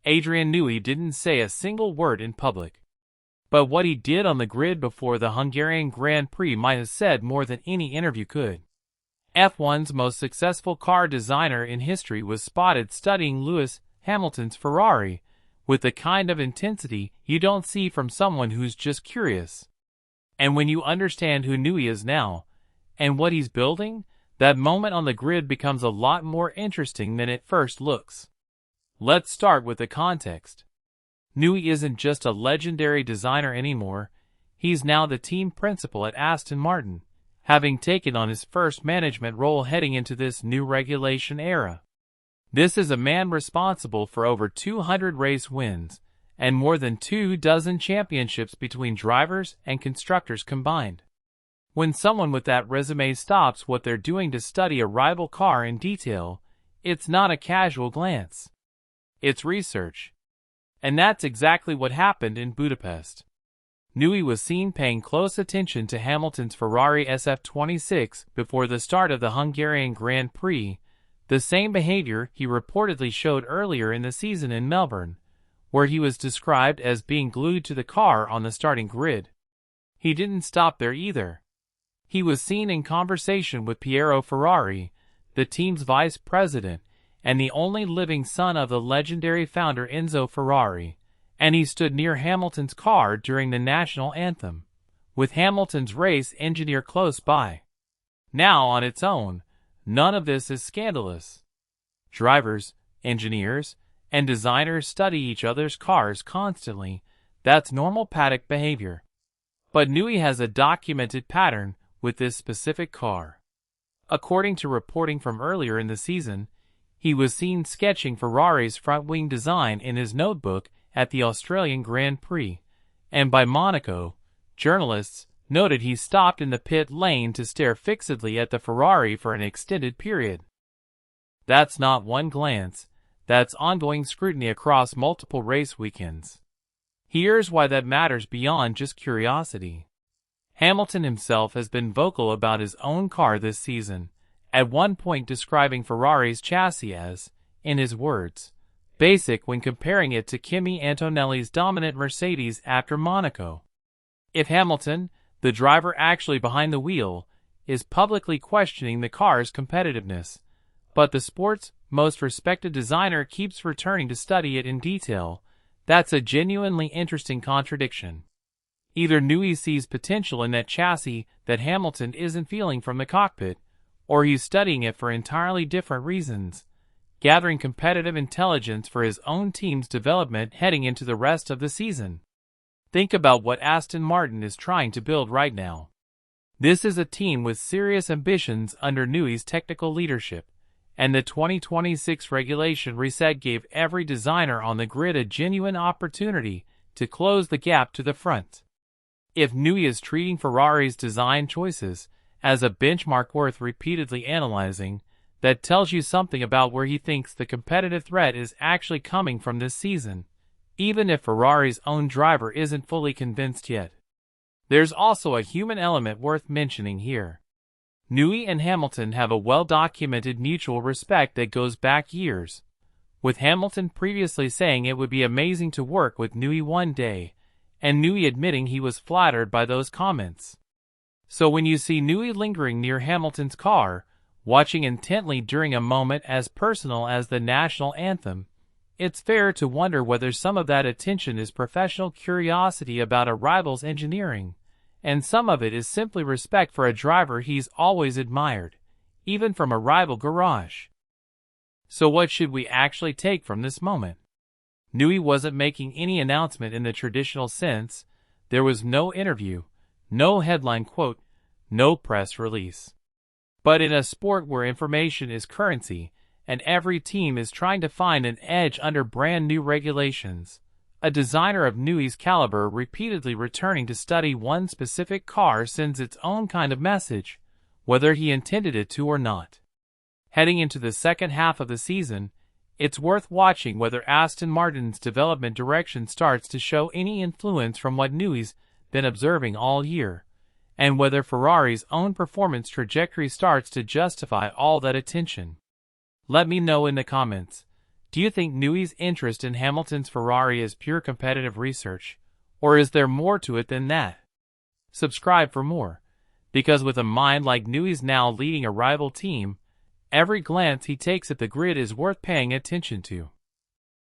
Adrian Newey didn't say a single word in public. But what he did on the grid before the Hungarian Grand Prix might have said more than any interview could. F1's most successful car designer in history was spotted studying Lewis Hamilton's Ferrari with the kind of intensity you don't see from someone who's just curious. And when you understand who Newey is now, and what he's building, that moment on the grid becomes a lot more interesting than it first looks. Let's start with the context. Newey isn't just a legendary designer anymore, he's now the team principal at Aston Martin, having taken on his first management role heading into this new regulation era. This is a man responsible for over 200 race wins, and more than 24 championships between drivers and constructors combined. When someone with that resume stops what they're doing to study a rival car in detail, it's not a casual glance. It's research. And that's exactly what happened in Budapest. Newey was seen paying close attention to Hamilton's Ferrari SF26 before the start of the Hungarian Grand Prix, the same behavior he reportedly showed earlier in the season in Melbourne, where he was described as being glued to the car on the starting grid. He didn't stop there either. He was seen in conversation with Piero Ferrari, the team's vice president, and the only living son of the legendary founder Enzo Ferrari, and he stood near Hamilton's car during the national anthem, with Hamilton's race engineer close by. Now, on its own, none of this is scandalous. Drivers, engineers, and designers study each other's cars constantly. That's normal paddock behavior. But Newey has a documented pattern with this specific car. According to reporting from earlier in the season, he was seen sketching Ferrari's front-wing design in his notebook at the Australian Grand Prix, and by Monaco, journalists noted he stopped in the pit lane to stare fixedly at the Ferrari for an extended period. That's not one glance, that's ongoing scrutiny across multiple race weekends. Here's why that matters beyond just curiosity. Hamilton himself has been vocal about his own car this season, at one point describing Ferrari's chassis as, in his words, basic when comparing it to Kimi Antonelli's dominant Mercedes after Monaco. If Hamilton, the driver actually behind the wheel, is publicly questioning the car's competitiveness, but the sport's most respected designer keeps returning to study it in detail, that's a genuinely interesting contradiction. Either Newey sees potential in that chassis that Hamilton isn't feeling from the cockpit, or he's studying it for entirely different reasons, gathering competitive intelligence for his own team's development heading into the rest of the season. Think about what Aston Martin is trying to build right now. This is a team with serious ambitions under Newey's technical leadership, and the 2026 regulation reset gave every designer on the grid a genuine opportunity to close the gap to the front. If Newey is treating Ferrari's design choices as a benchmark worth repeatedly analyzing, that tells you something about where he thinks the competitive threat is actually coming from this season, even if Ferrari's own driver isn't fully convinced yet. There's also a human element worth mentioning here. Newey and Hamilton have a well-documented mutual respect that goes back years, with Hamilton previously saying it would be amazing to work with Newey one day, and Newey admitting he was flattered by those comments. So when you see Newey lingering near Hamilton's car, watching intently during a moment as personal as the national anthem, it's fair to wonder whether some of that attention is professional curiosity about a rival's engineering, and some of it is simply respect for a driver he's always admired, even from a rival garage. So what should we actually take from this moment? Newey wasn't making any announcement in the traditional sense. There was no interview, no headline quote, no press release. But in a sport where information is currency, and every team is trying to find an edge under brand new regulations, a designer of Newey's caliber repeatedly returning to study one specific car sends its own kind of message, whether he intended it to or not. Heading into the second half of the season, it's worth watching whether Aston Martin's development direction starts to show any influence from what Newey's been observing all year, and whether Ferrari's own performance trajectory starts to justify all that attention. Let me know in the comments. Do you think Newey's interest in Hamilton's Ferrari is pure competitive research, or is there more to it than that? Subscribe for more, because with a mind like Newey's now leading a rival team, every glance he takes at the grid is worth paying attention to.